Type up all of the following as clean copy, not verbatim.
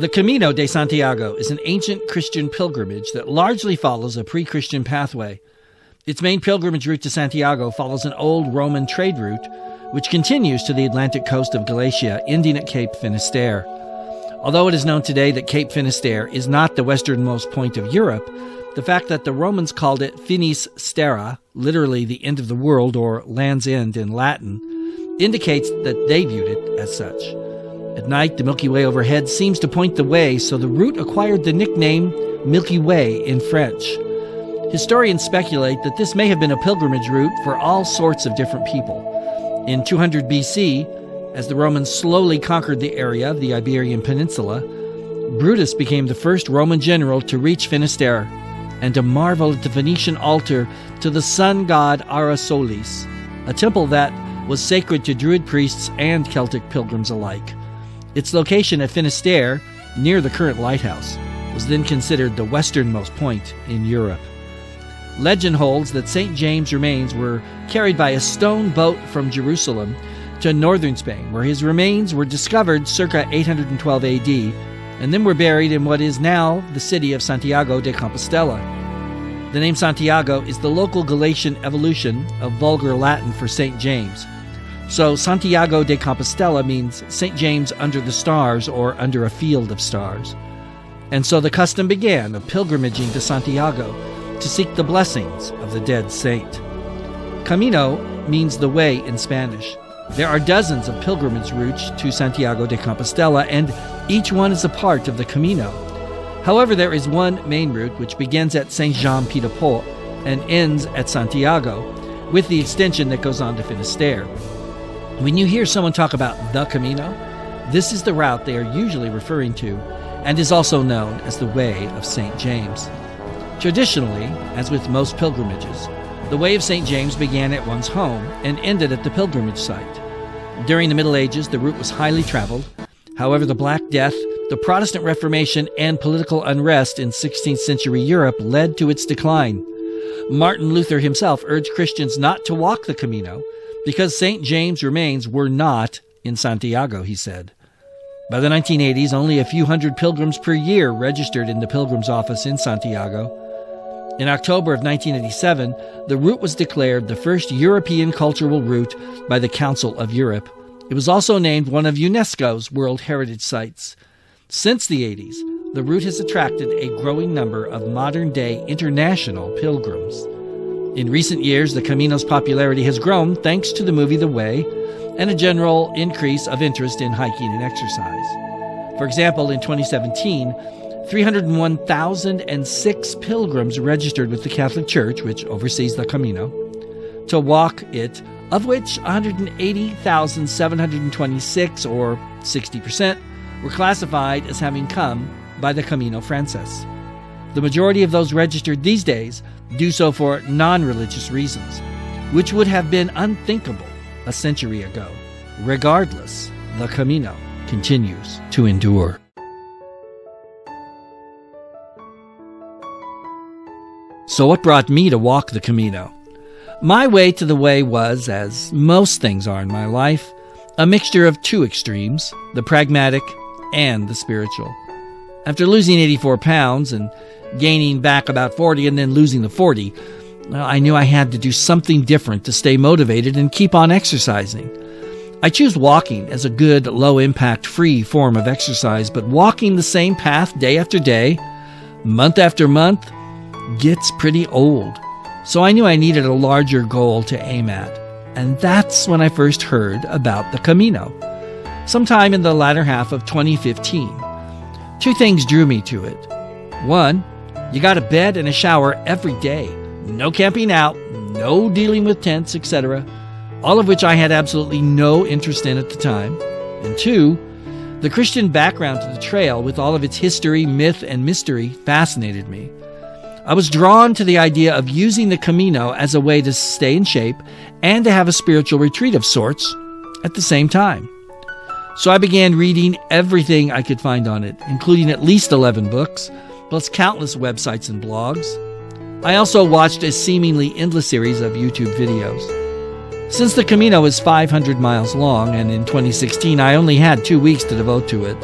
The Camino de Santiago is an ancient Christian pilgrimage that largely follows a pre-Christian pathway. Its main pilgrimage route to Santiago follows an old Roman trade route, which continues to the Atlantic coast of Galatia, ending at Cape Finisterre. Although it is known today that Cape Finisterre is not the westernmost point of Europe, the fact that the Romans called it Finis Terra, literally the end of the world or land's end in Latin, indicates that they viewed it as such. At night, the Milky Way overhead seems to point the way, so the route acquired the nickname Milky Way in French. Historians speculate that this may have been a pilgrimage route for all sorts of different people. In 200 BC, as the Romans slowly conquered the area of the Iberian Peninsula, Brutus became the first Roman general to reach Finisterre and to marvel at the Venetian altar to the sun god Ara Solis, a temple that was sacred to Druid priests and Celtic pilgrims alike. Its location at Finisterre, near the current lighthouse, was then considered the westernmost point in Europe. Legend holds that St. James' remains were carried by a stone boat from Jerusalem to northern Spain, where his remains were discovered circa 812 AD, and then were buried in what is now the city of Santiago de Compostela. The name Santiago is the local Galician evolution of Vulgar Latin for St. James. So Santiago de Compostela means St. James under the stars or under a field of stars. And so the custom began of pilgrimaging to Santiago to seek the blessings of the dead saint. Camino means the way in Spanish. There are dozens of pilgrimage routes to Santiago de Compostela, and each one is a part of the Camino. However, there is one main route which begins at Saint-Jean-Pied-de-Port and ends at Santiago, with the extension that goes on to Finisterre. When you hear someone talk about the Camino, this is the route they are usually referring to, and is also known as the Way of St. James. Traditionally, as with most pilgrimages, the Way of St. James began at one's home and ended at the pilgrimage site. During the Middle Ages, the route was highly traveled. However, the Black Death, the Protestant Reformation, and political unrest in 16th century Europe led to its decline. Martin Luther himself urged Christians not to walk the Camino because St. James' remains were not in Santiago, he said. By the 1980s, only a few hundred pilgrims per year registered in the Pilgrims office in Santiago. In October of 1987, the route was declared the first European cultural route by the Council of Europe. It was also named one of UNESCO's World Heritage Sites. Since the 80s, the route has attracted a growing number of modern-day international pilgrims. In recent years, the Camino's popularity has grown thanks to the movie The Way and a general increase of interest in hiking and exercise. For example, in 2017, 301,006 pilgrims registered with the Catholic Church, which oversees the Camino, to walk it, of which 180,726, or 60%, were classified as having come by the Camino Frances. The majority of those registered these days do so for non-religious reasons, which would have been unthinkable a century ago. Regardless, the Camino continues to endure. So what brought me to walk the Camino? My way to the way was, as most things are in my life, a mixture of two extremes, the pragmatic and the spiritual. After losing 84 pounds and gaining back about 40 and then losing the 40, I knew I had to do something different to stay motivated and keep on exercising. I choose walking as a good, low-impact, free form of exercise, but walking the same path day after day, month after month, gets pretty old. So I knew I needed a larger goal to aim at. And that's when I first heard about the Camino, sometime in the latter half of 2015. Two things drew me to it. One, you got a bed and a shower every day. No camping out, no dealing with tents, etc. All of which I had absolutely no interest in at the time. And two, the Christian background to the trail with all of its history, myth, and mystery fascinated me. I was drawn to the idea of using the Camino as a way to stay in shape and to have a spiritual retreat of sorts at the same time. So I began reading everything I could find on it, including at least 11 books, plus countless websites and blogs. I also watched a seemingly endless series of YouTube videos. Since the Camino is 500 miles long, and in 2016 I only had 2 weeks to devote to it,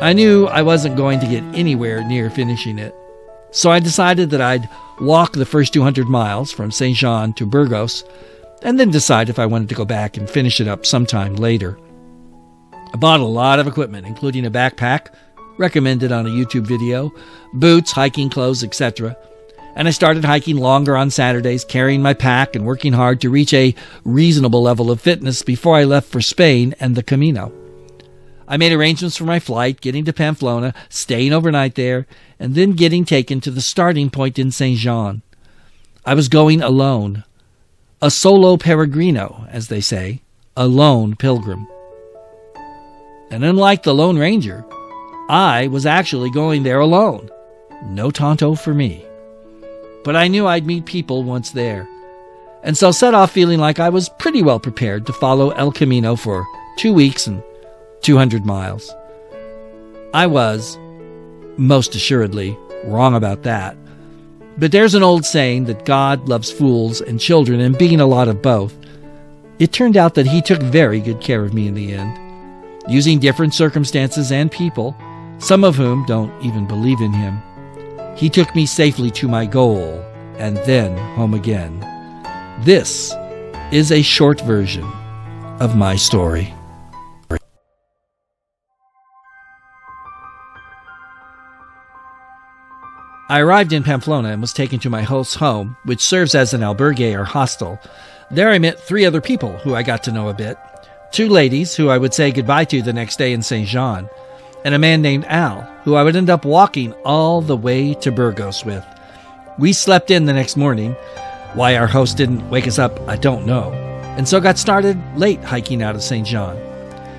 I knew I wasn't going to get anywhere near finishing it, so I decided that I'd walk the first 200 miles from Saint Jean to Burgos, and then decide if I wanted to go back and finish it up sometime later. I bought a lot of equipment, including a backpack, recommended on a YouTube video, boots, hiking clothes, etc., and I started hiking longer on Saturdays, carrying my pack and working hard to reach a reasonable level of fitness before I left for Spain and the Camino. I made arrangements for my flight, getting to Pamplona, staying overnight there, and then getting taken to the starting point in Saint Jean. I was going alone. A solo peregrino, as they say, a lone pilgrim. And unlike the Lone Ranger, I was actually going there alone. No Tonto for me. But I knew I'd meet people once there, and so set off feeling like I was pretty well prepared to follow El Camino for 2 weeks and 200 miles. I was, most assuredly, wrong about that. But there's an old saying that God loves fools and children, and being a lot of both, it turned out that he took very good care of me in the end, using different circumstances and people, some of whom don't even believe in him. He took me safely to my goal, and then home again. This is a short version of my story. I arrived in Pamplona and was taken to my host's home, which serves as an albergue or hostel. There I met 3 other people who I got to know a bit, 2 ladies who I would say goodbye to the next day in Saint Jean, and a man named Al, who I would end up walking all the way to Burgos with. We slept in the next morning. Why our host didn't wake us up, I don't know, and so got started late hiking out of Saint Jean.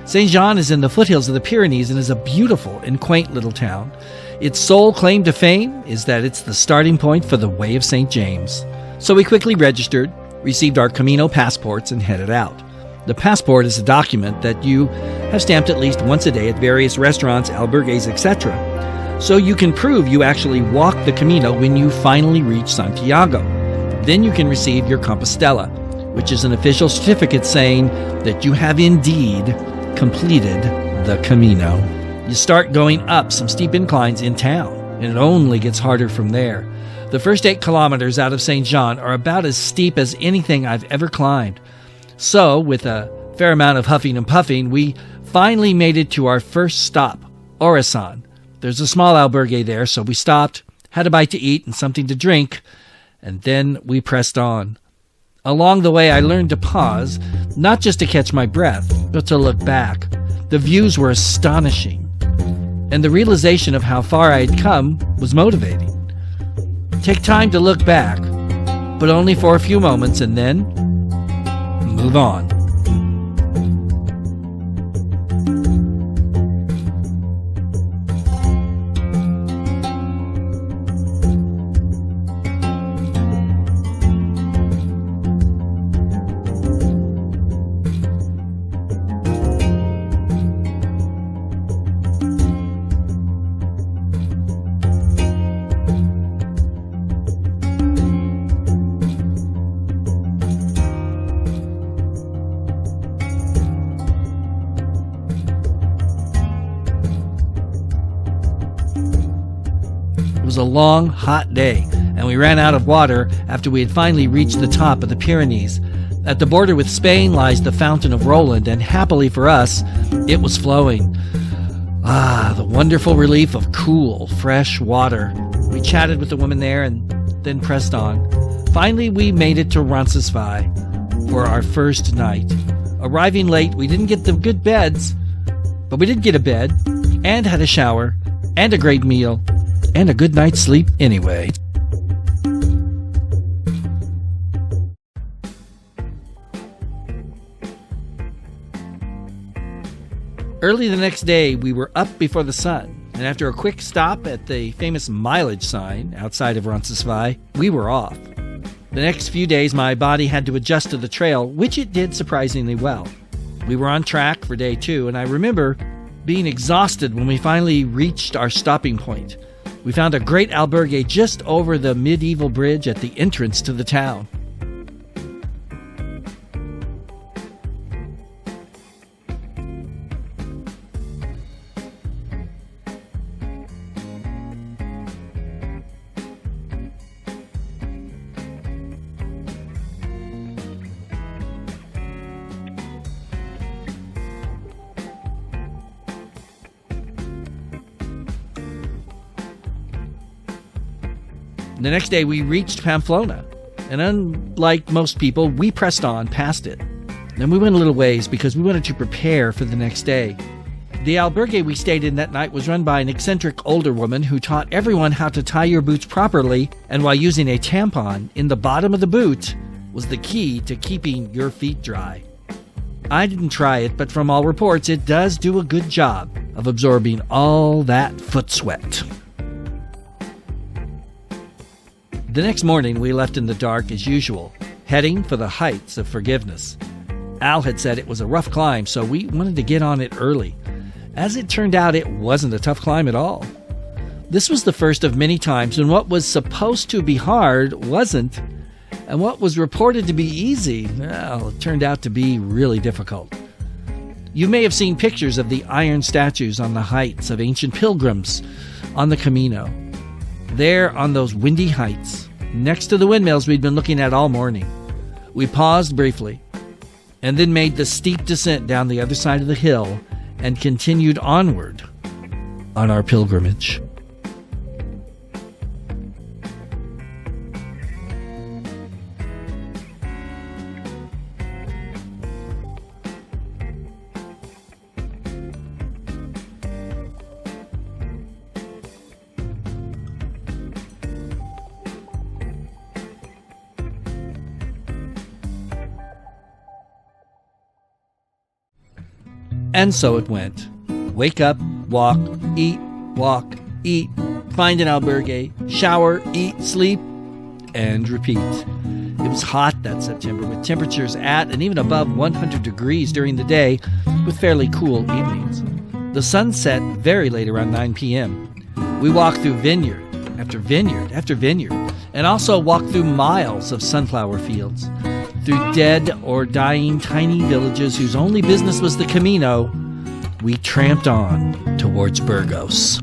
Saint Jean is in the foothills of the Pyrenees and is a beautiful and quaint little town. Its sole claim to fame is that it's the starting point for the Way of St. James. So we quickly registered, received our Camino passports, and headed out. The passport is a document that you have stamped at least once a day at various restaurants, albergues, etc., so you can prove you actually walked the Camino when you finally reach Santiago. Then you can receive your Compostela, which is an official certificate saying that you have indeed completed the Camino. You start going up some steep inclines in town, and it only gets harder from there. The first 8 kilometers out of Saint Jean are about as steep as anything I've ever climbed. So, with a fair amount of huffing and puffing, we finally made it to our first stop, Orasan. There's a small albergue there, so we stopped, had a bite to eat and something to drink, and then we pressed on. Along the way, I learned to pause, not just to catch my breath, but to look back. The views were astonishing, and the realization of how far I had come was motivating. Take time to look back, but only for a few moments, and then move on. It was a long, hot day, and we ran out of water after we had finally reached the top of the Pyrenees. At the border with Spain lies the Fountain of Roland, and happily for us, it was flowing. Ah, the wonderful relief of cool, fresh water. We chatted with the woman there and then pressed on. Finally, we made it to Roncesvalles for our first night. Arriving late, we didn't get the good beds, but we did get a bed, and had a shower, and a great meal, and a good night's sleep anyway. Early the next day, we were up before the sun, and after a quick stop at the famous mileage sign outside of Roncesvalles, we were off. The next few days, my body had to adjust to the trail, which it did surprisingly well. We were on track for day 2, and I remember being exhausted when we finally reached our stopping point. We found a great albergue just over the medieval bridge at the entrance to the town. The next day we reached Pamplona, and unlike most people, we pressed on past it. Then we went a little ways because we wanted to prepare for the next day. The albergue we stayed in that night was run by an eccentric older woman who taught everyone how to tie your boots properly, and while using a tampon in the bottom of the boot was the key to keeping your feet dry. I didn't try it, but from all reports, it does do a good job of absorbing all that foot sweat. The next morning, we left in the dark as usual, heading for the Heights of Forgiveness. Al had said it was a rough climb, so we wanted to get on it early. As it turned out, it wasn't a tough climb at all. This was the first of many times when what was supposed to be hard wasn't, and what was reported to be easy, well, it turned out to be really difficult. You may have seen pictures of the iron statues on the heights of ancient pilgrims on the Camino. There on those windy heights, next to the windmills we'd been looking at all morning, we paused briefly and then made the steep descent down the other side of the hill and continued onward on our pilgrimage. And so it went. Wake up, walk, eat, find an albergue, shower, eat, sleep, and repeat. It was hot that September, with temperatures at and even above 100 degrees during the day, with fairly cool evenings. The sun set very late, around 9 p.m. We walked through vineyard after vineyard after vineyard, and also walked through miles of sunflower fields, through dead or dying tiny villages whose only business was the Camino. We tramped on towards Burgos.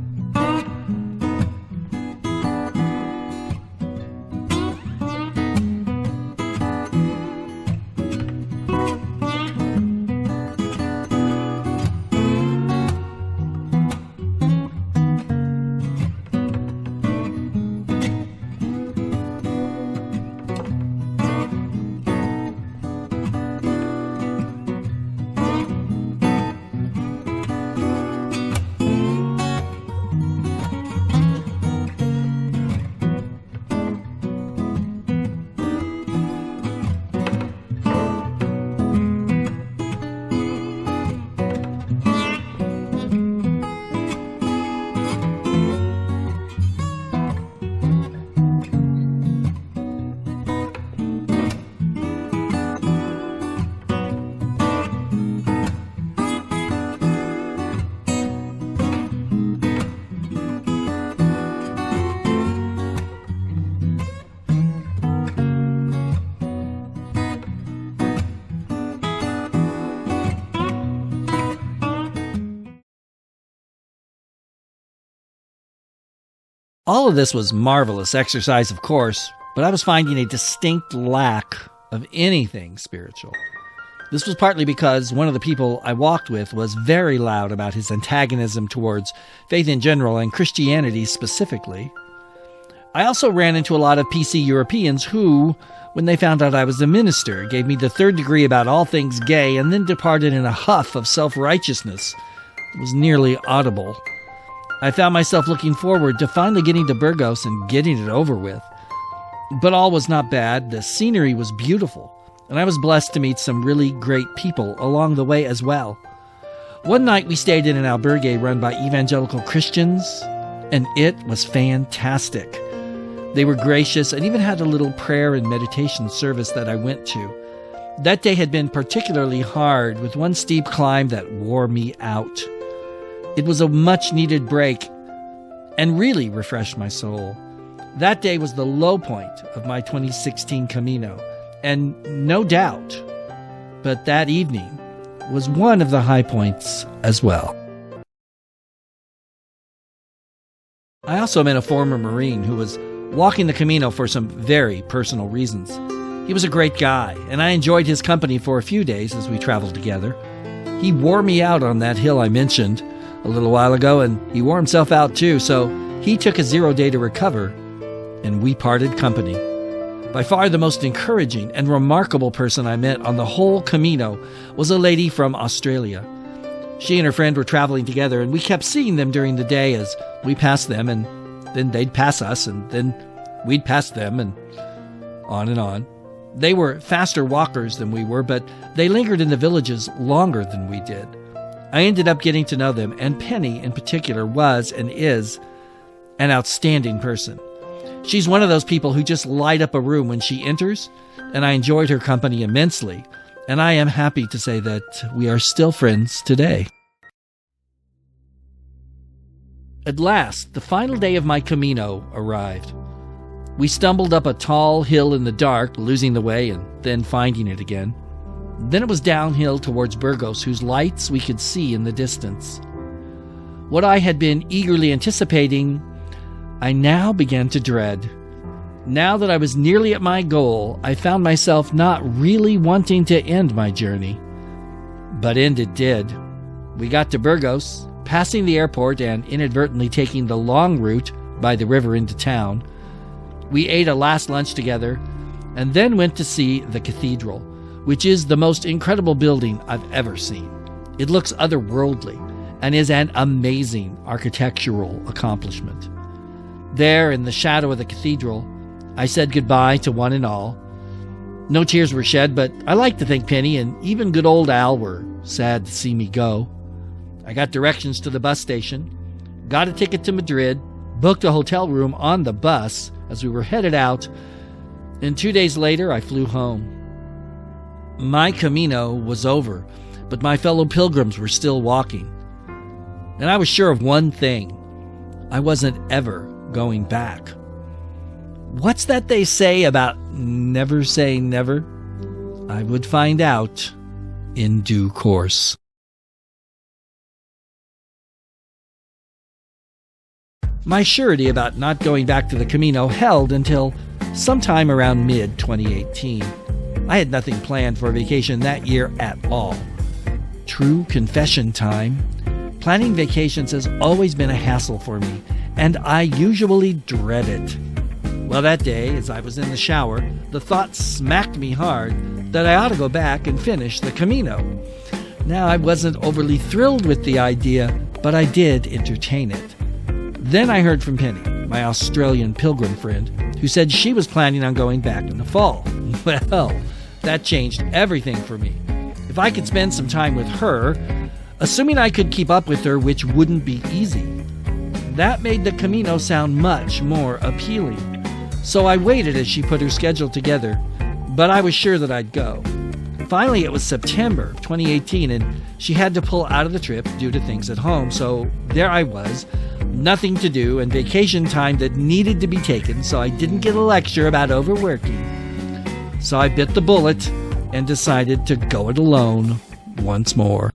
All of this was marvelous exercise, of course, but I was finding a distinct lack of anything spiritual. This was partly because one of the people I walked with was very loud about his antagonism towards faith in general and Christianity specifically. I also ran into a lot of PC Europeans who, when they found out I was a minister, gave me the third degree about all things gay and then departed in a huff of self-righteousness that was nearly audible. I found myself looking forward to finally getting to Burgos and getting it over with. But all was not bad. The scenery was beautiful, and I was blessed to meet some really great people along the way as well. One night we stayed in an albergue run by evangelical Christians, and it was fantastic. They were gracious and even had a little prayer and meditation service that I went to. That day had been particularly hard, with one steep climb that wore me out. It was a much-needed break and really refreshed my soul. That day was the low point of my 2016 Camino, and no doubt, but that evening was one of the high points as well. I also met a former Marine who was walking the Camino for some very personal reasons. He was a great guy, and I enjoyed his company for a few days as we traveled together. He wore me out on that hill I mentioned a little while ago, and he wore himself out too, so he took a 0 day to recover, and we parted company. By far the most encouraging and remarkable person I met on the whole Camino was a lady from Australia. She and her friend were traveling together, and we kept seeing them during the day as we passed them, and then they'd pass us, and then we'd pass them, and on and on. They were faster walkers than we were, but they lingered in the villages longer than we did. I ended up getting to know them, and Penny in particular was and is an outstanding person. She's one of those people who just light up a room when she enters, and I enjoyed her company immensely, and I am happy to say that we are still friends today. At last, the final day of my Camino arrived. We stumbled up a tall hill in the dark, losing the way and then finding it again. Then it was downhill towards Burgos, whose lights we could see in the distance. What I had been eagerly anticipating, I now began to dread. Now that I was nearly at my goal, I found myself not really wanting to end my journey. But end it did. We got to Burgos, passing the airport and inadvertently taking the long route by the river into town. We ate a last lunch together and then went to see the cathedral, which is the most incredible building I've ever seen. It looks otherworldly and is an amazing architectural accomplishment. There, in the shadow of the cathedral, I said goodbye to one and all. No tears were shed, but I like to think Penny and even good old Al were sad to see me go. I got directions to the bus station, got a ticket to Madrid, booked a hotel room on the bus as we were headed out, and 2 days later I flew home. My Camino was over, but my fellow pilgrims were still walking. And I was sure of one thing: I wasn't ever going back. What's that they say about never say never? I would find out in due course. My surety about not going back to the Camino held until sometime around mid-2018. I had nothing planned for a vacation that year at all. True confession time. Planning vacations has always been a hassle for me, and I usually dread it. Well, that day, as I was in the shower, the thought smacked me hard that I ought to go back and finish the Camino. Now, I wasn't overly thrilled with the idea, but I did entertain it. Then I heard from Penny, my Australian pilgrim friend, who said she was planning on going back in the fall. Well, that changed everything for me. If I could spend some time with her, assuming I could keep up with her, which wouldn't be easy, that made the Camino sound much more appealing. So I waited as she put her schedule together, but I was sure that I'd go. Finally, it was September of 2018, and she had to pull out of the trip due to things at home, so there I was, nothing to do, and vacation time that needed to be taken, so I didn't get a lecture about overworking. So I bit the bullet and decided to go it alone once more.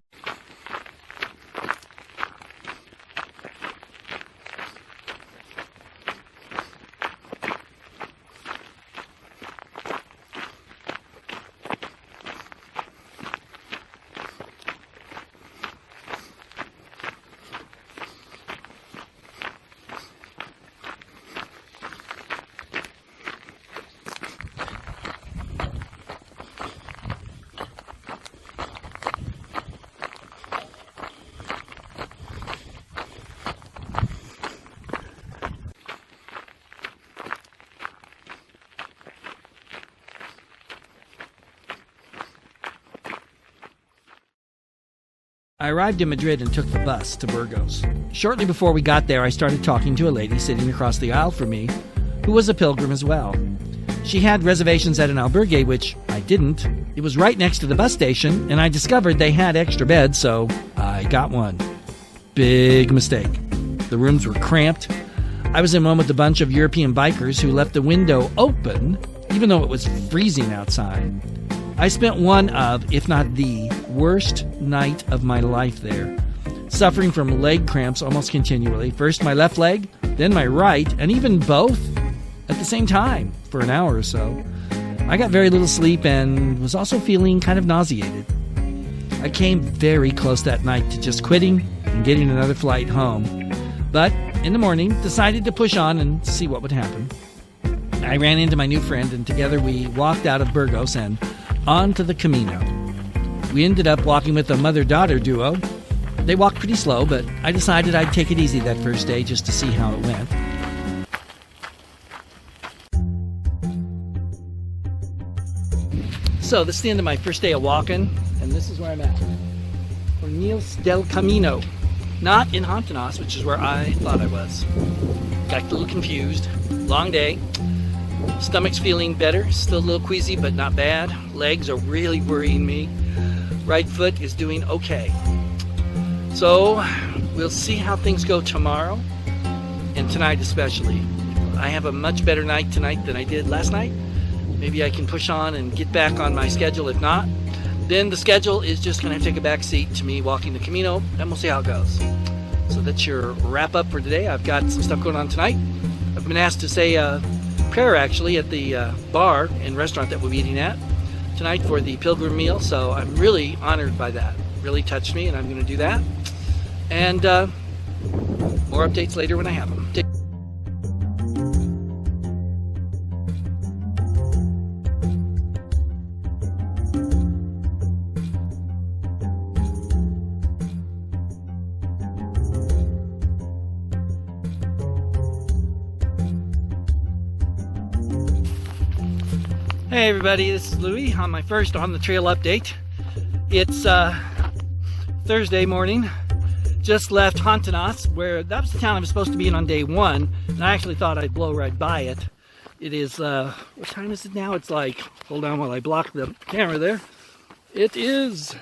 I arrived in Madrid and took the bus to Burgos. Shortly before we got there, I started talking to a lady sitting across the aisle from me, who was a pilgrim as well. She had reservations at an albergue, which I didn't. It was right next to the bus station, and I discovered they had extra beds, so I got one. Big mistake. The rooms were cramped. I was in one with a bunch of European bikers who left the window open, even though it was freezing outside. I spent one of, if not the, worst night of my life there, suffering from leg cramps almost continually. First my left leg, then my right, and even both at the same time for an hour or so. I got very little sleep and was also feeling kind of nauseated. I came very close that night to just quitting and getting another flight home, but in the morning decided to push on and see what would happen. I ran into my new friend, and together we walked out of Burgos and onto the Camino. We ended up walking with a mother-daughter duo. They walked pretty slow, but I decided I'd take it easy that first day just to see how it went. So this is the end of my first day of walking, and this is where I'm at. Cornils del Camino. Not in Hontanas, which is where I thought I was. Got a little confused. Long day. Stomach's feeling better. Still a little queasy, but not bad. Legs are really worrying me. Right foot is doing okay. So we'll see how things go tomorrow, and tonight especially. I have a much better night tonight than I did last night. Maybe I can push on and get back on my schedule. If not, then the schedule is just going to take a back seat to me walking the Camino, and we'll see how it goes. So that's your wrap up for today. I've got some stuff going on tonight. I've been asked to say a prayer actually at the bar and restaurant that we'll be eating at tonight for the pilgrim meal. So I'm really honored by that. It really touched me, and I'm going to do that. And more updates later when I have them. Hey everybody, this is Louie on my first On the Trail update. It's Thursday morning. Just left Hontanas, where that was the town I was supposed to be in on day one, and I actually thought I'd blow right by it. It is, what time is it now? It's like, hold on while I block the camera there. It is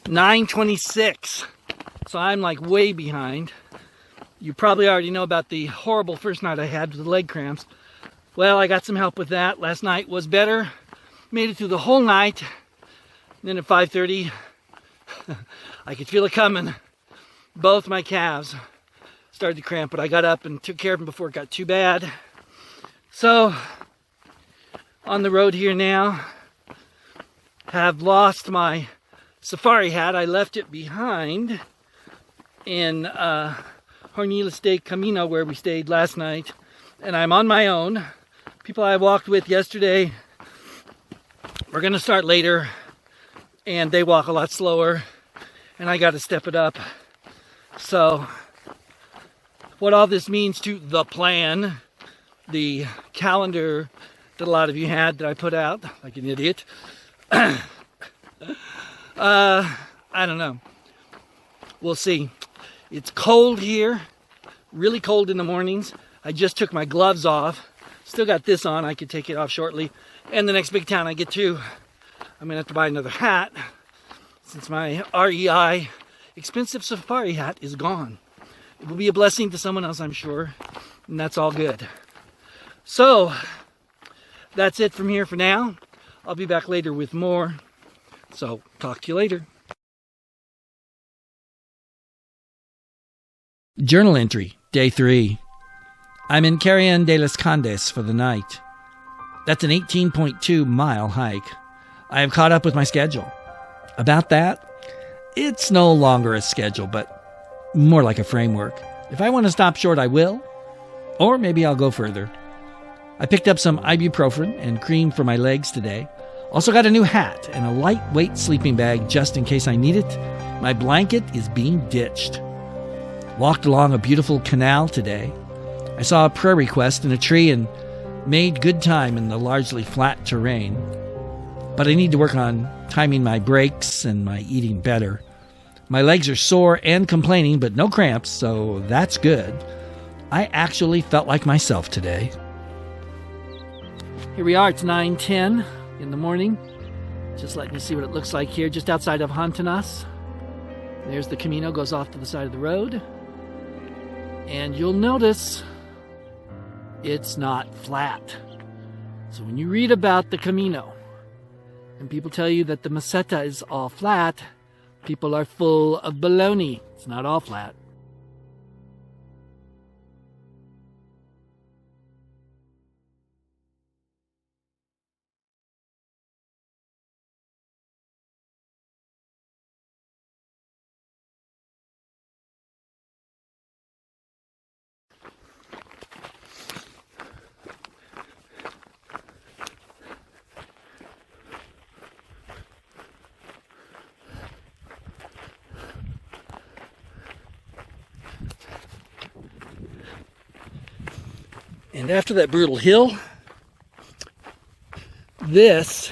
9:26, so I'm like way behind. You probably already know about the horrible first night I had with the leg cramps. Well, I got some help with that. Last night was better. Made it through the whole night. And then at 5:30, I could feel it coming. Both my calves started to cramp, but I got up and took care of them before it got too bad. So, on the road here now, have lost my safari hat. I left it behind in Cornils del Camino, where we stayed last night. And I'm on my own. People I walked with yesterday are going to start later, and they walk a lot slower, and I got to step it up. So what all this means to the plan, the calendar that a lot of you had that I put out like an idiot, I don't know. We'll see. It's cold here, really cold in the mornings. I just took my gloves off. Still got this on. I could take it off shortly. And the next big town I get to, I'm going to have to buy another hat since my REI expensive safari hat is gone. It will be a blessing to someone else, I'm sure. And that's all good. So, that's it from here for now. I'll be back later with more. So, talk to you later. Journal entry, day 3. I'm in Carrion de los Condes for the night. That's an 18.2 mile hike. I have caught up with my schedule. About that, it's no longer a schedule, but more like a framework. If I want to stop short, I will. Or maybe I'll go further. I picked up some ibuprofen and cream for my legs today. Also got a new hat and a lightweight sleeping bag just in case I need it. My blanket is being ditched. Walked along a beautiful canal today. I saw a prayer request in a tree and made good time in the largely flat terrain. But I need to work on timing my breaks and my eating better. My legs are sore and complaining, but no cramps, so that's good. I actually felt like myself today. Here we are, it's 9:10 in the morning. Just letting you see what it looks like here, just outside of Hontanas. There's the Camino, goes off to the side of the road. And you'll notice it's not flat. So when you read about the Camino and people tell you that the Meseta is all flat, people are full of baloney. It's not all flat. And after that brutal hill, this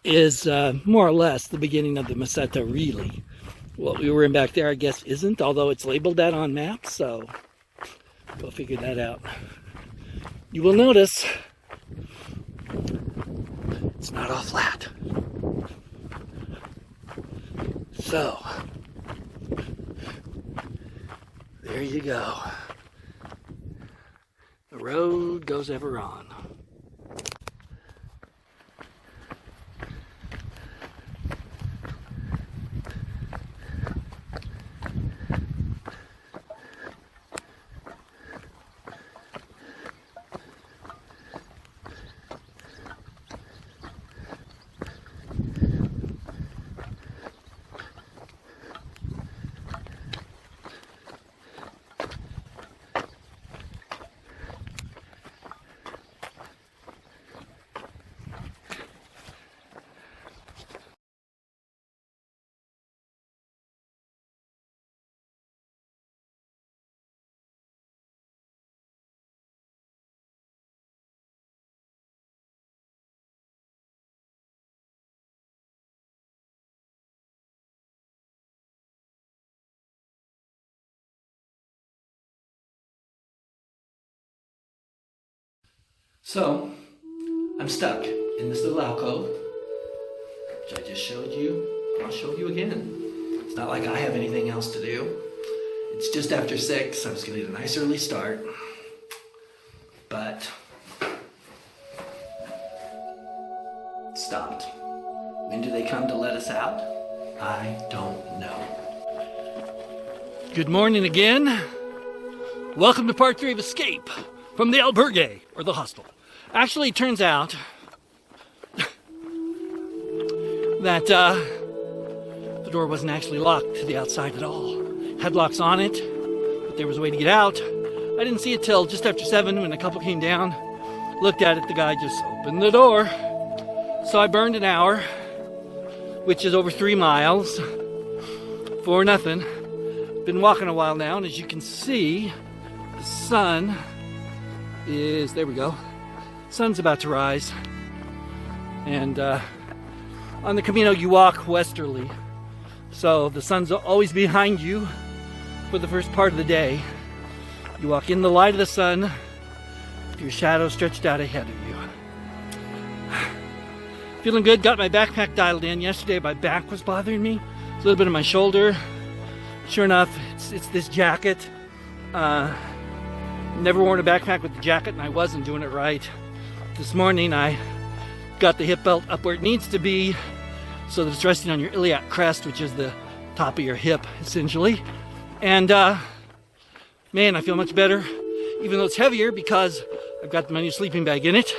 is more or less the beginning of the Meseta, really. What we were in back there, I guess, isn't, although it's labeled that on maps, so go figure that out. You will notice it's not all flat. So, there you go. The road goes ever on. So, I'm stuck in this little alcove, which I just showed you. I'll show you again. It's not like I have anything else to do. It's just after 6. I was going to get a nice early start. But it stopped. When do they come to let us out? I don't know. Good morning again. Welcome to part 3 of Escape from the albergue, or the hostel. Actually, it turns out that the door wasn't actually locked to the outside at all. It had locks on it, but there was a way to get out. I didn't see it till just after 7 when a couple came down, looked at it, the guy just opened the door. So I burned an hour, which is over 3 miles, for nothing. Been walking a while now, and as you can see, the sun is, there we go, sun's about to rise. And on the Camino you walk westerly, so the sun's always behind you for the first part of the day. You walk in the light of the sun with your shadow stretched out ahead of you. Feeling good, got my backpack dialed in. Yesterday my back was bothering me, a little bit of my shoulder. Sure enough, it's this jacket. Never worn a backpack with the jacket, and I wasn't doing it right. This morning I got the hip belt up where it needs to be so that it's resting on your iliac crest, which is the top of your hip, essentially. And man, I feel much better, even though it's heavier, because I've got my new sleeping bag in it.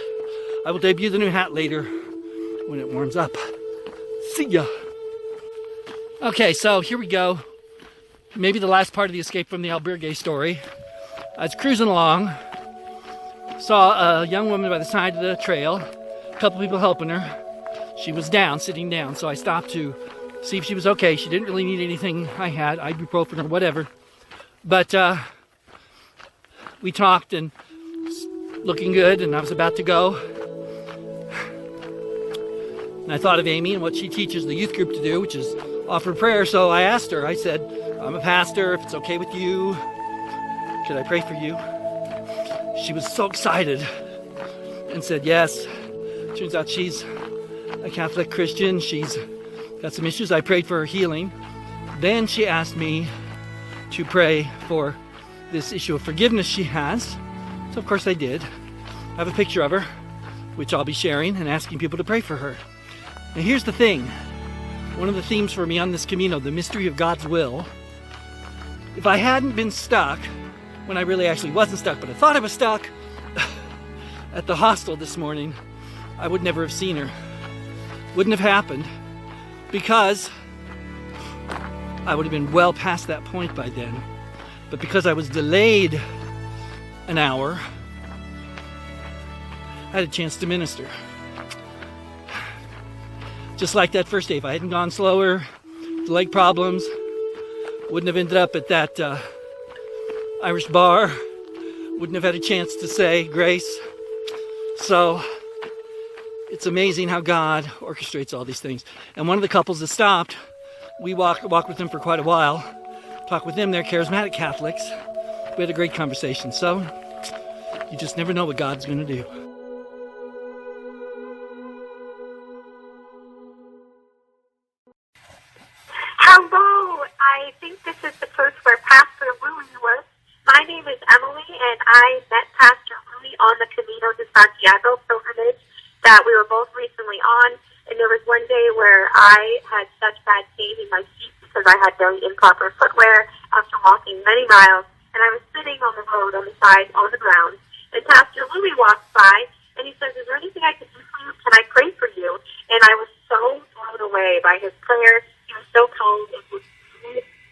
I will debut the new hat later when it warms up. See ya. Okay, so here we go. Maybe the last part of the Escape from the albergue story. I was cruising along, saw a young woman by the side of the trail, a couple people helping her. She was down, sitting down, so I stopped to see if she was okay. She didn't really need anything I had, ibuprofen or whatever. But we talked, and looking good, and I was about to go. And I thought of Amy and what she teaches the youth group to do, which is offer prayer. So I asked her, I said, I'm a pastor, if it's okay with you, could I pray for you? She was so excited and said yes. Turns out she's a Catholic Christian. She's got some issues. I prayed for her healing. Then she asked me to pray for this issue of forgiveness she has. So of course I did. I have a picture of her, which I'll be sharing and asking people to pray for her. Now here's the thing. One of the themes for me on this Camino, the mystery of God's will. If I hadn't been stuck, when I really actually wasn't stuck, but I thought I was stuck at the hostel this morning, I would never have seen her. Wouldn't have happened, because I would have been well past that point by then. But because I was delayed an hour, I had a chance to minister. Just like that first day, if I hadn't gone slower, the leg problems, wouldn't have ended up at that Irish bar wouldn't have had a chance to say grace. So it's amazing how God orchestrates all these things. And one of the couples that stopped, we walked with them for quite a while, talked with them. They're charismatic Catholics. We had a great conversation. So you just never know what God's going to do. Hello, I think this is the place where Pastor Louie was. My name is Emily, and I met Pastor Louie on the Camino de Santiago pilgrimage that we were both recently on. And there was one day where I had such bad pain in my feet because I had very improper footwear after walking many miles. And I was sitting on the road on the side, on the ground. And Pastor Louie walks by, and he says, "Is there anything I can do for you? Can I pray for you?" And I was so blown away by his prayer. He was so kind. It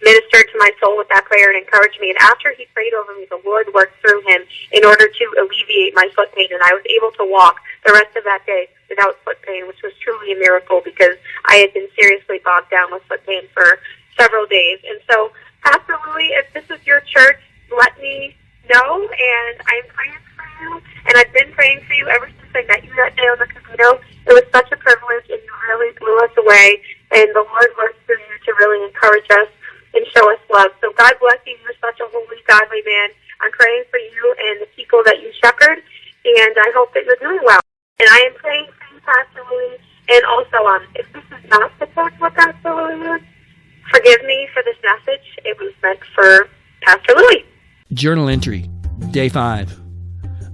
ministered to my soul with that prayer and encouraged me. And after he prayed over me, the Lord worked through him in order to alleviate my foot pain. And I was able to walk the rest of that day without foot pain, which was truly a miracle because I had been seriously bogged down with foot pain for several days. And so, Pastor Louie, if this is your church, let me know. And I'm praying for you. And I've been praying for you ever since I met you that day on the Camino. It was such a privilege, and you really blew us away. And the Lord works through you to really encourage us and show us love. So God bless you. You're such a holy, godly man. I'm praying for you and the people that you shepherd, and I hope that you're doing well. And I am praying for you, Pastor Louie. And also, if this is not the church where Pastor Louie is, forgive me for this message. It was meant for Pastor Louie. Journal entry, day 5.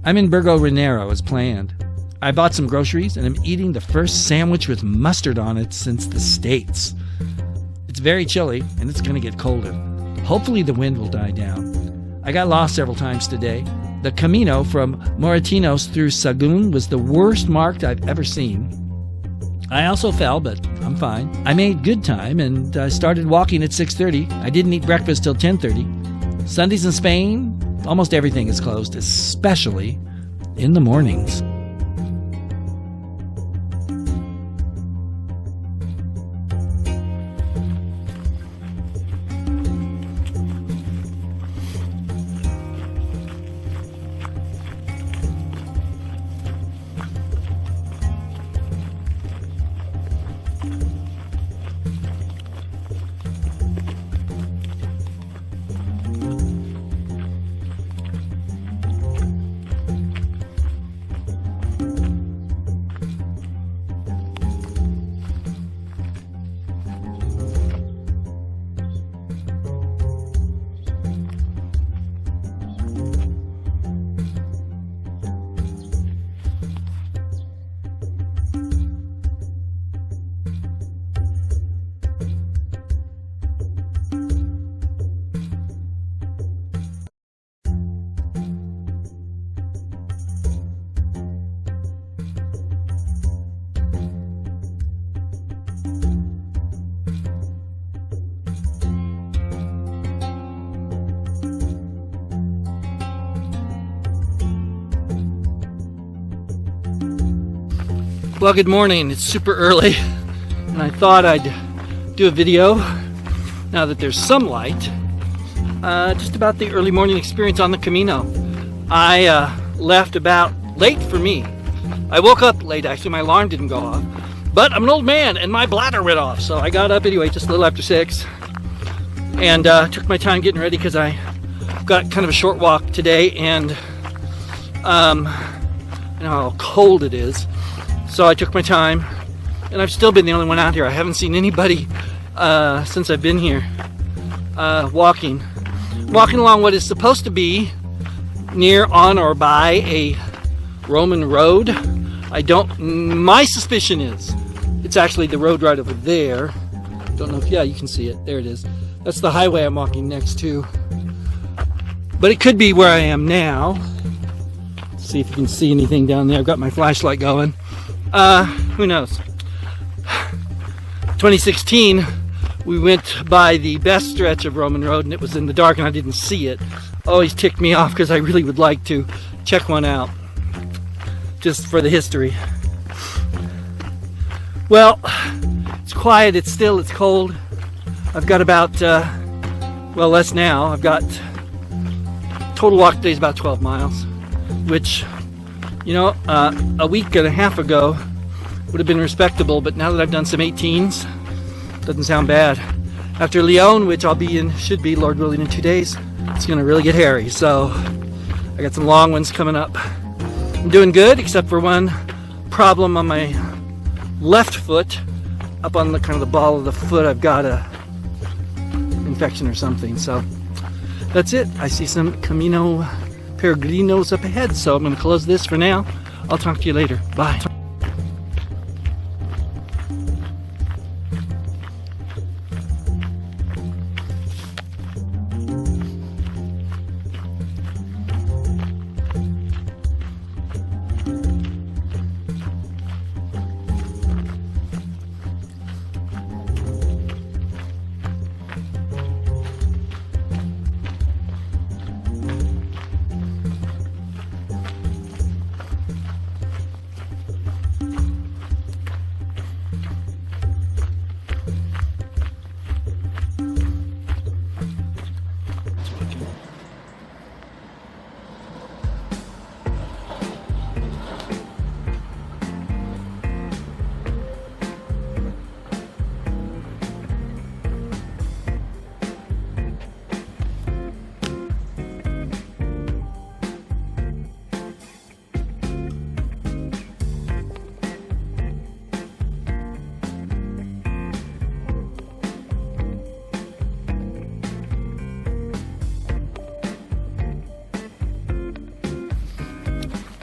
I'm in Burgo Renero as planned. I bought some groceries and am eating the first sandwich with mustard on it since the States. It's very chilly and it's going to get colder. Hopefully the wind will die down. I got lost several times today. The Camino from Moratinos through Sagun was the worst marked I've ever seen. I also fell, but I'm fine. I made good time and I started walking at 6:30. I didn't eat breakfast till 10:30. Sundays in Spain, almost everything is closed, especially in the mornings. Well, good morning. It's super early, and I thought I'd do a video, now that there's some light, just about the early morning experience on the Camino. I left about late for me. I woke up late, actually. My alarm didn't go off. But I'm an old man, and my bladder went off, so I got up anyway, just a little after 6, and took my time getting ready because I got kind of a short walk today, and you know how cold it is. So I took my time, and I've still been the only one out here. I haven't seen anybody since I've been here walking along what is supposed to be near, on, or by a Roman road. My suspicion is it's actually the road right over there. Don't know if, yeah, you can see it. There it is. That's the highway I'm walking next to. But it could be where I am now. Let's see if you can see anything down there. I've got my flashlight going. Who knows? 2016, we went by the best stretch of Roman road, and it was in the dark, and I didn't see it. Always ticked me off because I really would like to check one out, just for the history. Well, it's quiet, it's still, it's cold. I've got about, well, less now. I've got total walk today is about 12 miles, which, you know, a week and a half ago would have been respectable, but now that I've done some 18s, doesn't sound bad. After Lyon, which I'll be in, should be, Lord willing, in 2 days, it's gonna really get hairy. So I got some long ones coming up. I'm doing good, except for one problem on my left foot. Up on the kind of the ball of the foot, I've got a infection or something. So that's it. I see some Camino Peregrinos up ahead, so I'm going to close this for now. I'll talk to you later. Bye.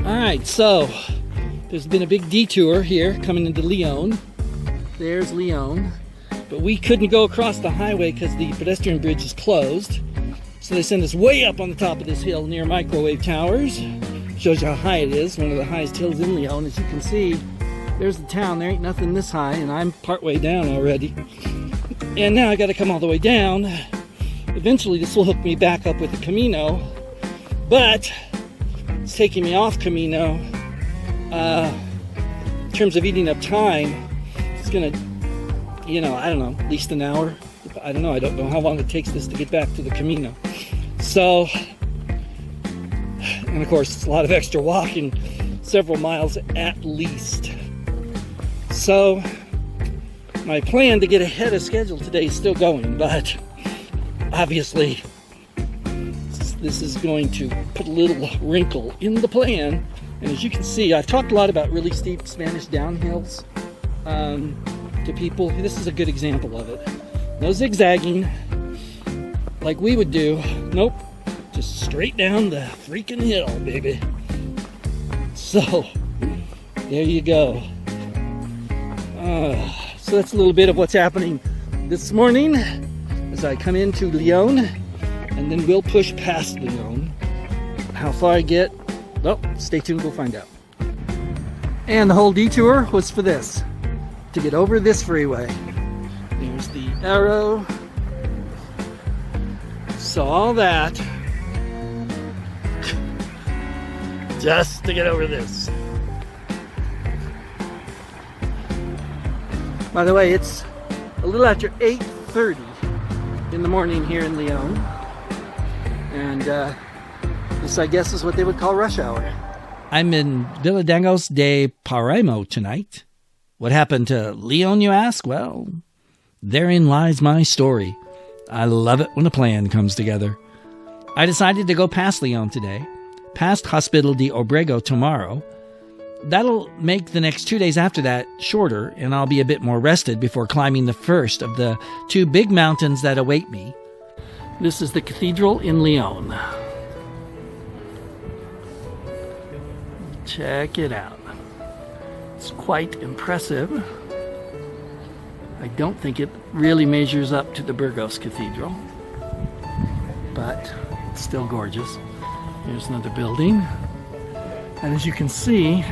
Alright, so there's been a big detour here coming into Lyon. There's Lyon. But we couldn't go across the highway because the pedestrian bridge is closed. So they send us way up on the top of this hill near microwave towers. Shows you how high it is, one of the highest hills in Lyon. As you can see, there's the town. There ain't nothing this high, and I'm partway down already. And now I got to come all the way down. Eventually this will hook me back up with the Camino, but it's taking me off Camino. In terms of eating up time, it's gonna, you know, I don't know, at least an hour. I don't know how long it takes this to get back to the Camino. So, and of course it's a lot of extra walking, several miles at least. So my plan to get ahead of schedule today is still going, but obviously this is going to put a little wrinkle in the plan. And as you can see, I've talked a lot about really steep Spanish downhills to people. This is a good example of it. No zigzagging like we would do. Nope, just straight down the freaking hill, baby. So there you go. So that's a little bit of what's happening this morning as I come into Lyon, and then we'll push past Lyon. How far I get, well, stay tuned, we'll find out. And the whole detour was for this, to get over this freeway. There's the arrow. So all that just to get over this. By the way, it's a little after 8:30 in the morning here in Lyon. And this, I guess, is what they would call rush hour. I'm in Villadangos de Paramo tonight. What happened to Lyon, you ask? Well, therein lies my story. I love it when a plan comes together. I decided to go past Lyon today, past Hospital de Obrego tomorrow. That'll make the next 2 days after that shorter, and I'll be a bit more rested before climbing the first of the two big mountains that await me. This is the cathedral in Lyon. Check it out. It's quite impressive. I don't think it really measures up to the Burgos Cathedral, but it's still gorgeous. Here's another building. And as you can see,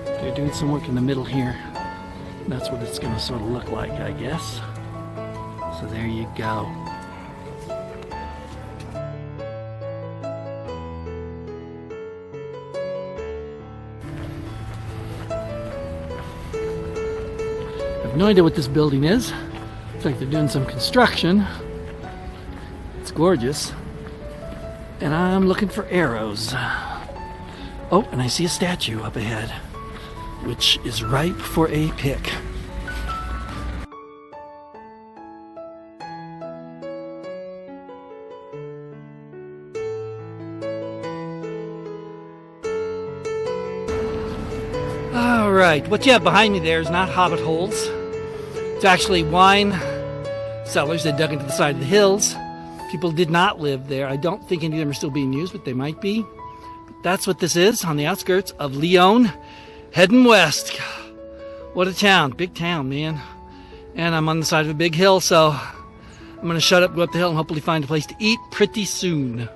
they're doing some work in the middle here. That's what it's going to sort of look like, I guess. So there you go. I have no idea what this building is. Looks like they're doing some construction. It's gorgeous. And I'm looking for arrows. Oh, and I see a statue up ahead, which is ripe for a pick. All right, what you have behind me there is not hobbit holes. It's actually wine cellars that dug into the side of the hills. People did not live there. I don't think any of them are still being used, but they might be. That's what this is on the outskirts of Lyon, heading west. What a town, big town, man. And I'm on the side of a big hill, so I'm gonna shut up, go up the hill, and hopefully find a place to eat pretty soon.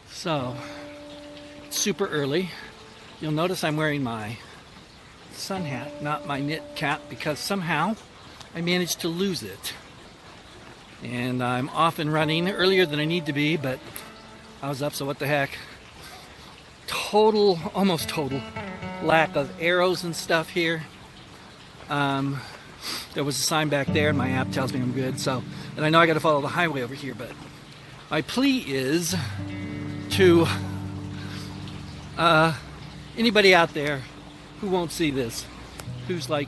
So, it's super early. You'll notice I'm wearing my sun hat, not my knit cap, because somehow I managed to lose it. And I'm off and running earlier than I need to be, but I was up, so what the heck. Almost total lack of arrows and stuff here. There was a sign back there, and my app tells me I'm good, so, and I know I gotta follow the highway over here, but my plea is to anybody out there who won't see this, who's like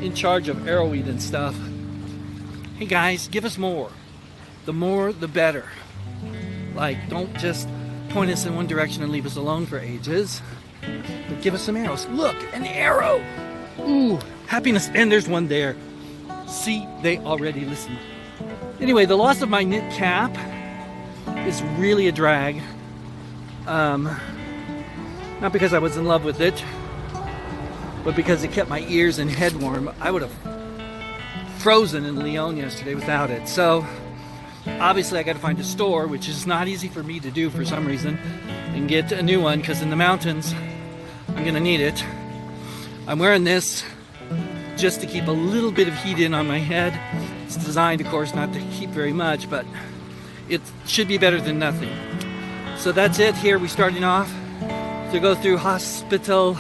in charge of arrowweed and stuff, hey guys, give us more. The more, the better. Like, don't just point us in one direction and leave us alone for ages, but give us some arrows. Look, an arrow! Ooh, happiness, and there's one there. See, they already listen. Anyway, the loss of my knit cap is really a drag. Not because I was in love with it, but because it kept my ears and head warm. I would have frozen in Lyon yesterday without it. So obviously I got to find a store, which is not easy for me to do for some reason, and get a new one, because in the mountains I'm gonna need it. I'm wearing this just to keep a little bit of heat in on my head. It's designed, of course, not to keep very much, but it should be better than nothing. So that's it. Here we're starting off to go through Hospital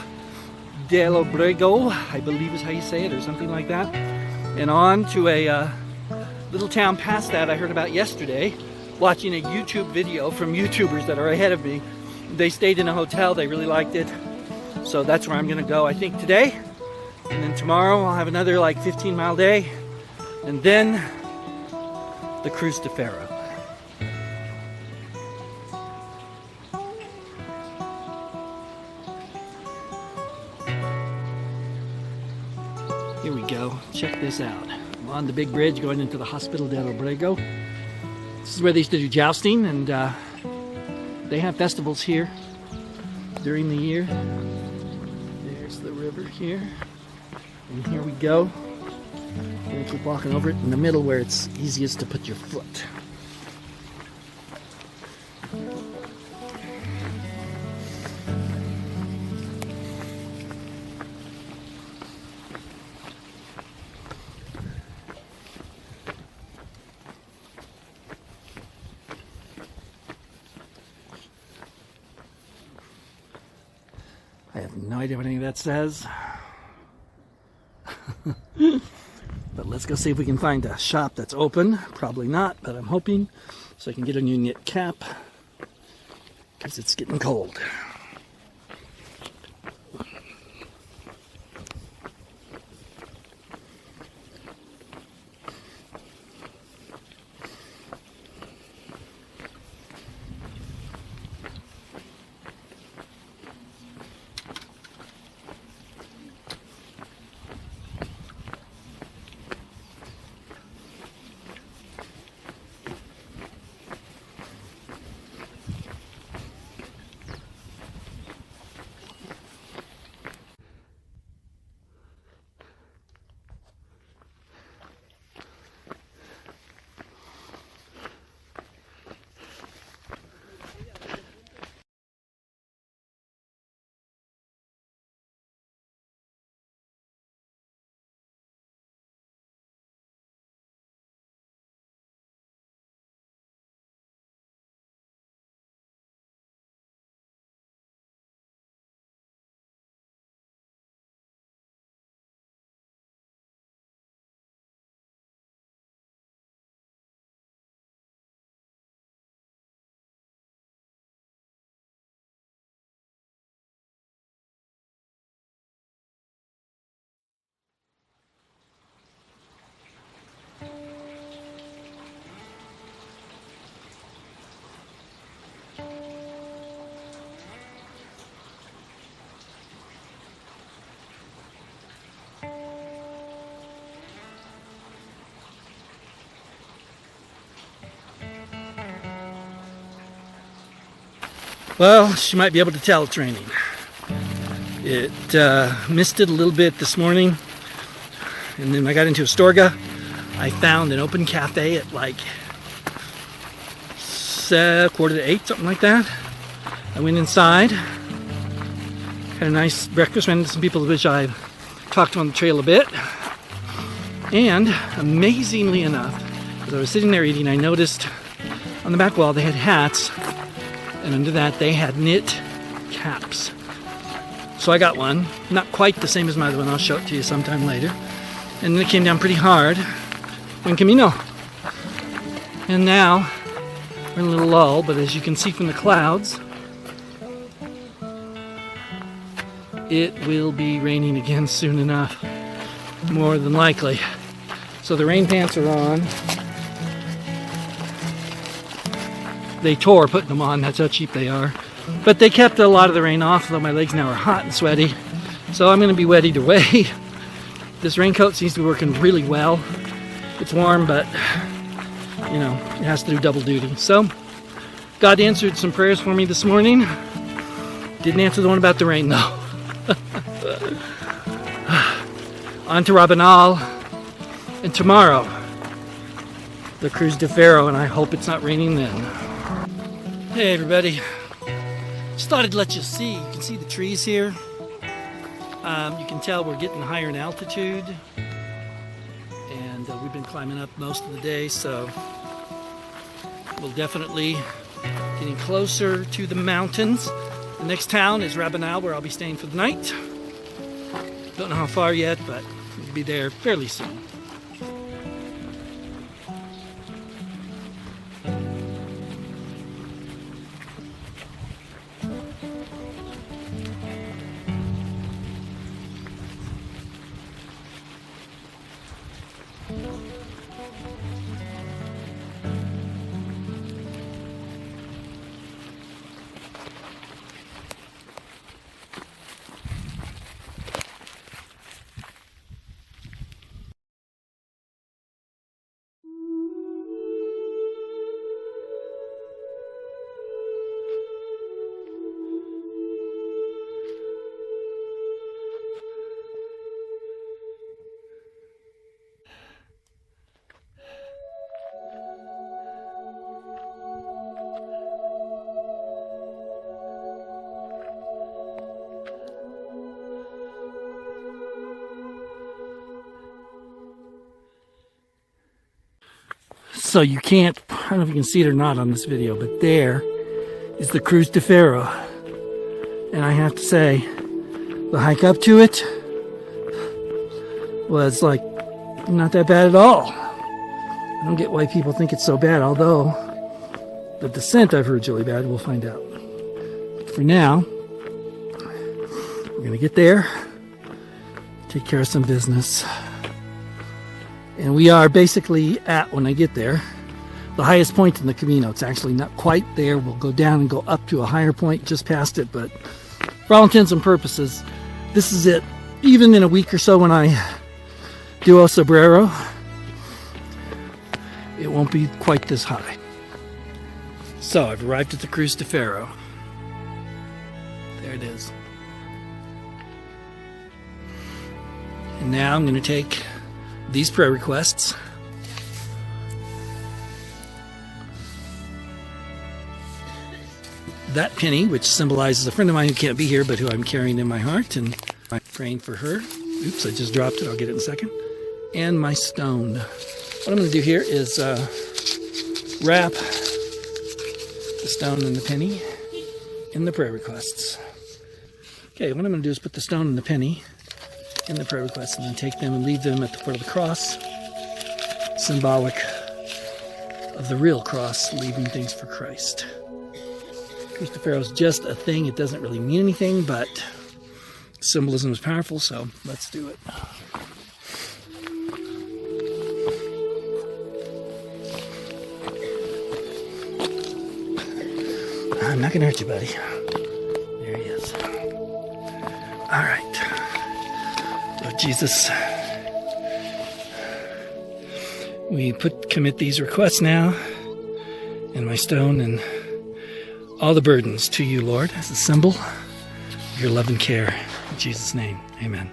dell'Obrego, I believe is how you say it, or something like that, and on to a little town past that I heard about yesterday, watching a YouTube video from YouTubers that are ahead of me. They stayed in a hotel, they really liked it, so that's where I'm gonna go, I think, today. And then tomorrow I'll have another like 15-mile day, and then the cruise to Ferro. Here we go. Check this out. I'm on the big bridge going into the Hospital dell'Obrego. This is where they used to do jousting, and they have festivals here during the year. There's the river here. And here we go. We'll keep walking over it in the middle where it's easiest to put your foot. I have no idea what any of that says. But let's go see if we can find a shop that's open. Probably not, but I'm hoping, so I can get a new knit cap, because it's getting cold. Well, she might be able to tell it's raining. It misted a little bit this morning, and then I got into Astorga. I found an open cafe at like 7:45, something like that. I went inside, had a nice breakfast, ran into some people which I've talked to on the trail a bit, and amazingly enough, as I was sitting there eating, I noticed on the back wall they had hats, and under that they had knit caps. So I got one, not quite the same as my other one, I'll show it to you sometime later. And then it came down pretty hard when Camino. And now we're in a little lull, but as you can see from the clouds, it will be raining again soon enough, more than likely. So the rain pants are on. They tore putting them on, that's how cheap they are. But they kept a lot of the rain off, though my legs now are hot and sweaty. So I'm going to be wet either way. This raincoat seems to be working really well. It's warm, but you know, it has to do double duty. So God answered some prayers for me this morning. Didn't answer the one about the rain though. On to Rabanal, and tomorrow the Cruz de Ferro, and I hope it's not raining then. Hey everybody, just thought I'd let you see. You can see the trees here. You can tell we're getting higher in altitude, and we've been climbing up most of the day, so we'll definitely getting closer to the mountains. The next town is Rabanal, where I'll be staying for the night. Don't know how far yet, but we'll be there fairly soon. So you can't, I don't know if you can see it or not on this video, but there is the Cruz de Ferro. And I have to say, the hike up to it was like not that bad at all. I don't get why people think it's so bad, although the descent I've heard is really bad. We'll find out. But for now, we're gonna get there, take care of some business. And we are basically at, when I get there, the highest point in the Camino. It's actually not quite there. We'll go down and go up to a higher point just past it, but for all intents and purposes, this is it. Even in a week or so when I do El Sobrero, it won't be quite this high. So I've arrived at the Cruz de Ferro. There it is. And now I'm going to take these prayer requests, that penny, which symbolizes a friend of mine who can't be here but who I'm carrying in my heart, and I'm praying for her. Oops, I just dropped it. I'll get it in a second. And my stone. What I'm going to do here is wrap the stone and the penny in the prayer requests. Okay, what I'm going to do is put the stone and the penny in the prayer requests, and then take them and leave them at the foot of the cross, symbolic of the real cross, leaving things for Christ. Cruz de Ferro is just a thing. It doesn't really mean anything, but symbolism is powerful, so let's do it. I'm not going to hurt you, buddy. There he is. All right. Lord Jesus, we commit these requests now, and my stone, and all the burdens to you, Lord, as a symbol of your love and care. In Jesus' name, amen.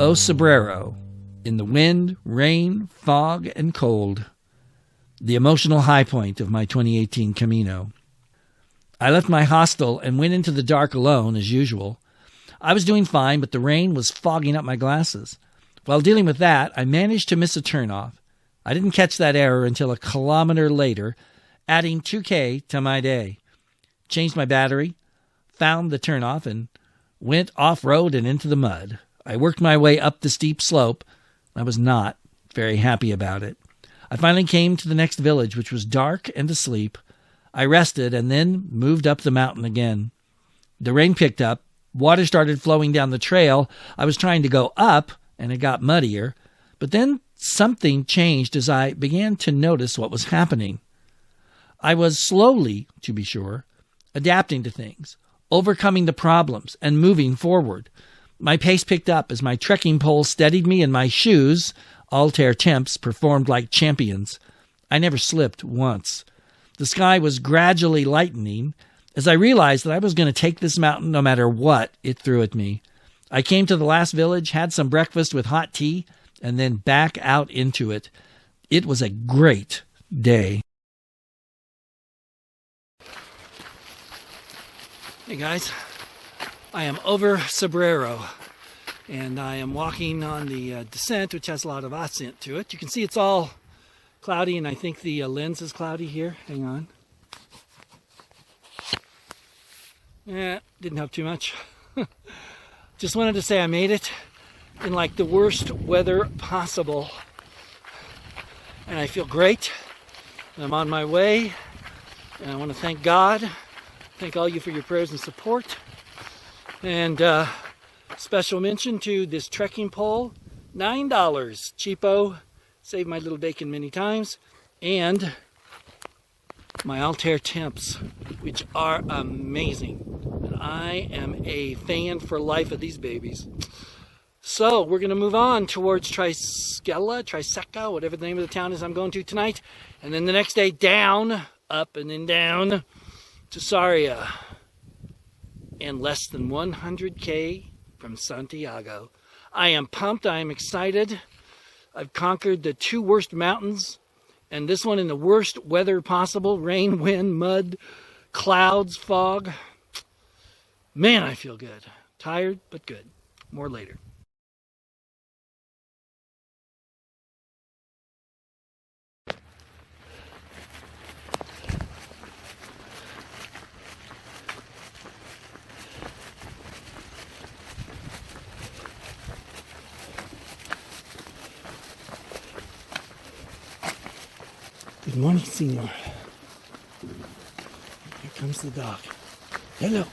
O Sombrero, in the wind, rain, fog, and cold, the emotional high point of my 2018 Camino. I left my hostel and went into the dark alone, as usual. I was doing fine, but the rain was fogging up my glasses. While dealing with that, I managed to miss a turnoff. I didn't catch that error until a kilometer later, adding 2K to my day. Changed my battery, found the turnoff, and went off-road and into the mud. I worked my way up the steep slope. I was not very happy about it. I finally came to the next village, which was dark and asleep. I rested and then moved up the mountain again. The rain picked up. Water started flowing down the trail. I was trying to go up, and it got muddier. But then something changed as I began to notice what was happening. I was slowly, to be sure, adapting to things, overcoming the problems, and moving forward. My pace picked up as my trekking pole steadied me, and my shoes, Altair Temps, performed like champions. I never slipped once. The sky was gradually lightening as I realized that I was going to take this mountain no matter what it threw at me. I came to the last village, had some breakfast with hot tea, and then back out into it. It was a great day. Hey guys, I am over Sombrero and I am walking on the descent, which has a lot of ascent to it. You can see it's all cloudy and I think the lens is cloudy here. Hang on. Yeah, didn't help too much. Just wanted to say I made it in like the worst weather possible. And I feel great. And I'm on my way. And I want to thank God. Thank all you for your prayers and support. And special mention to this trekking pole, $9, cheapo, saved my little bacon many times. And my Altair temps, which are amazing. And I am a fan for life of these babies. So we're going to move on towards Triseca, whatever the name of the town is I'm going to tonight. And then the next day down, up and then down to Saria, and less than 100K from Santiago. I am pumped. I am excited. I've conquered the two worst mountains, and this one in the worst weather possible. Rain, wind, mud, clouds, fog. Man, I feel good. Tired, but good. More later. Good morning, senor. Here comes the dog. Hello.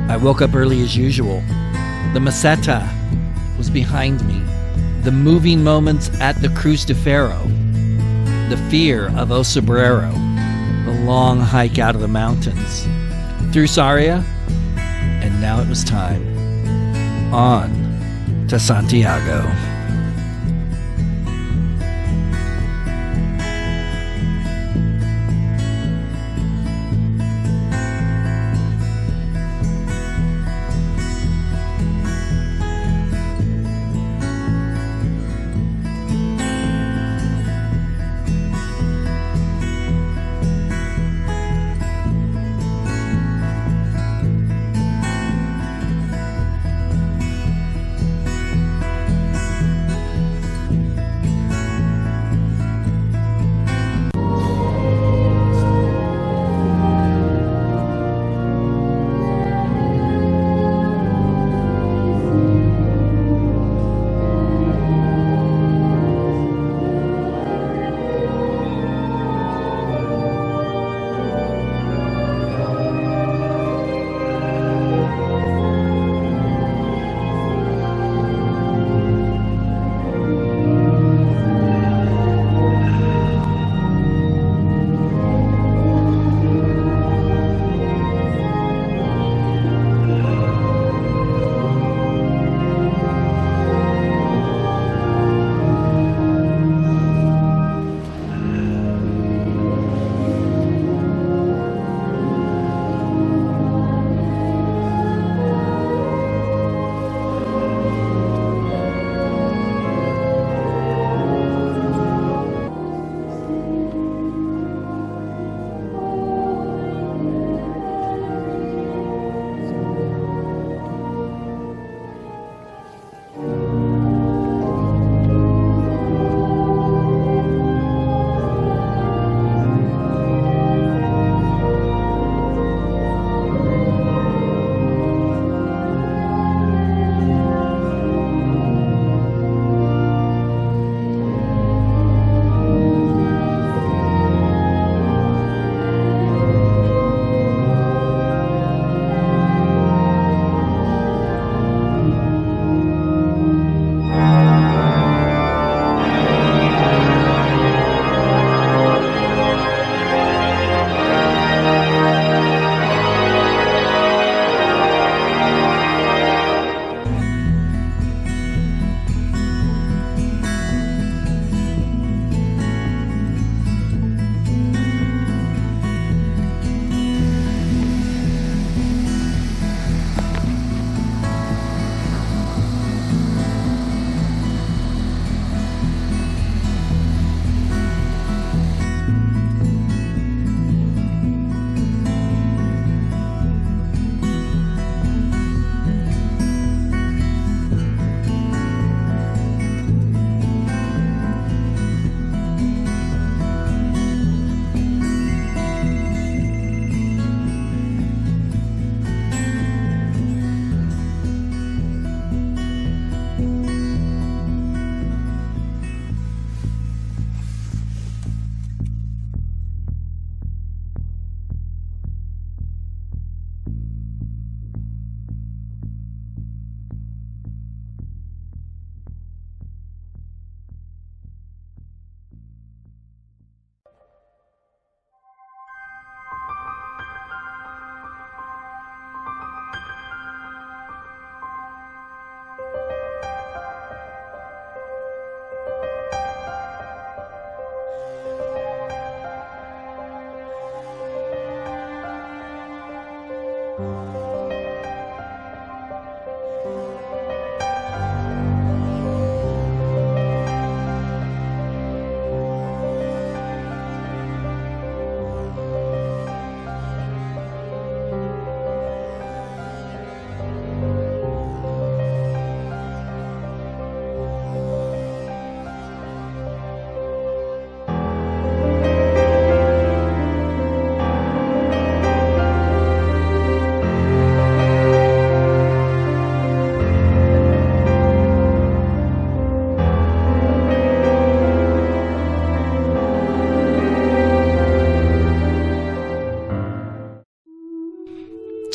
I woke up early as usual. The meseta was behind me. The moving moments at the Cruz de Ferro. The fear of Sombrero. The long hike out of the mountains. Through Saria. And now it was time. On to Santiago.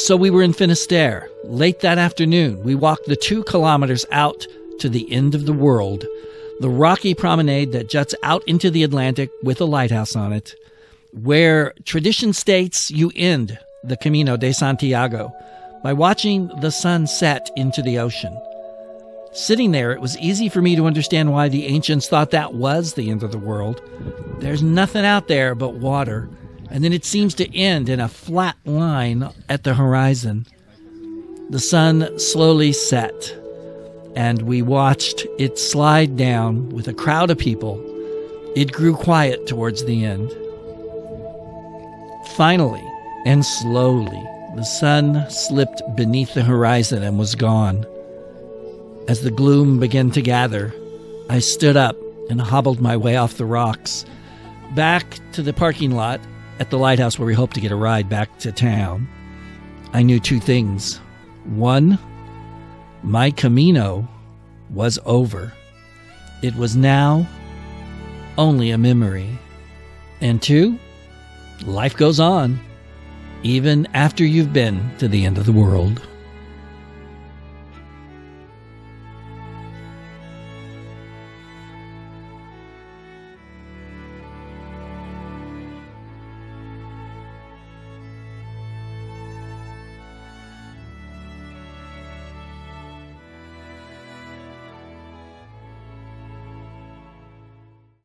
So we were in Finisterre. Late that afternoon, we walked the 2 kilometers out to the end of the world, the rocky promenade that juts out into the Atlantic with a lighthouse on it, where tradition states you end the Camino de Santiago by watching the sun set into the ocean. Sitting there, it was easy for me to understand why the ancients thought that was the end of the world. There's nothing out there but water, and then it seems to end in a flat line at the horizon. The sun slowly set, and we watched it slide down with a crowd of people. It grew quiet towards the end. Finally, and slowly, the sun slipped beneath the horizon and was gone. As the gloom began to gather, I stood up and hobbled my way off the rocks, back to the parking lot at the lighthouse where we hoped to get a ride back to town. I knew 2 things. 1, my Camino was over. It was now only a memory. And 2, life goes on, even after you've been to the end of the world.